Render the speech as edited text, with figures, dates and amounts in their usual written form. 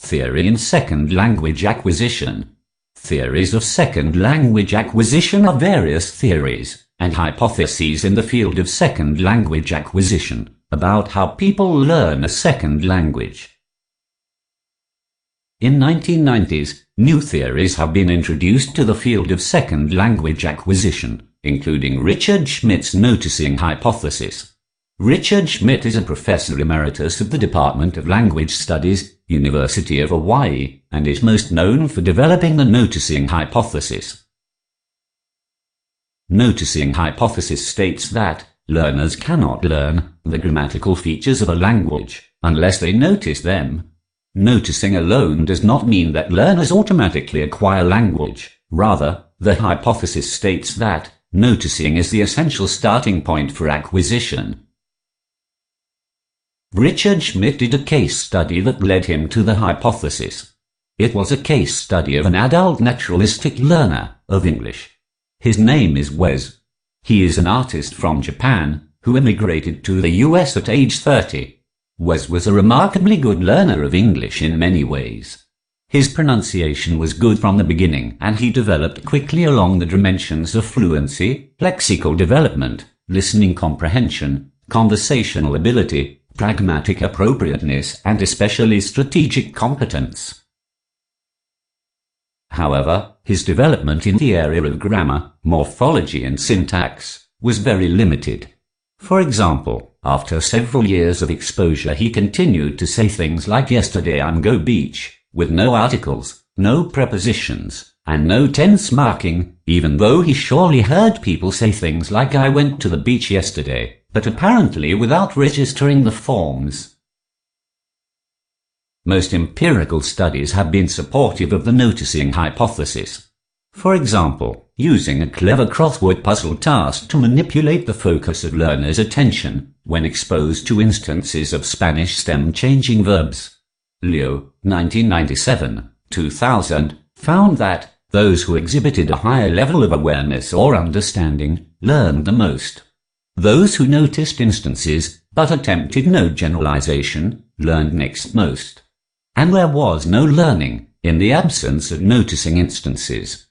Theory in second language acquisition. Theories of second language acquisition are various theories and hypotheses in the field of second language acquisition about how people learn a second language. In 1990s, new theories have been introduced to the field of second language acquisition, including Richard Schmidt's noticing hypothesis. Richard Schmidt is a professor emeritus of the Department of Language Studies, University of Hawaii, and is most known for developing the noticing hypothesis. Noticing hypothesis states that learners cannot learn the grammatical features of a language unless they notice them. Noticing alone does not mean that learners automatically acquire language. Rather, the hypothesis states that noticing is the essential starting point for acquisition. Richard Schmidt did a case study that led him to the hypothesis. It was a case study of an adult naturalistic learner of English. His name is Wes. He is an artist from Japan who immigrated to the US at age 30. Wes was a remarkably good learner of English in many ways. His pronunciation was good from the beginning, and he developed quickly along the dimensions of fluency, lexical development, listening comprehension, conversational ability, pragmatic appropriateness, and especially strategic competence. However, his development in the area of grammar, morphology, and syntax was very limited. For example, after several years of exposure, he continued to say things like "yesterday I'm go beach," with no articles, no prepositions, and no tense marking, even though he surely heard people say things like "I went to the beach yesterday," but apparently without registering the forms. Most empirical studies have been supportive of the noticing hypothesis. For example, using a clever crossword puzzle task to manipulate the focus of learners' attention when exposed to instances of Spanish stem-changing verbs. Leo, 1997, 2000, found that those who exhibited a higher level of awareness or understanding learned the most. Those who noticed instances but attempted no generalization learned next most. And there was no learning in the absence of noticing instances.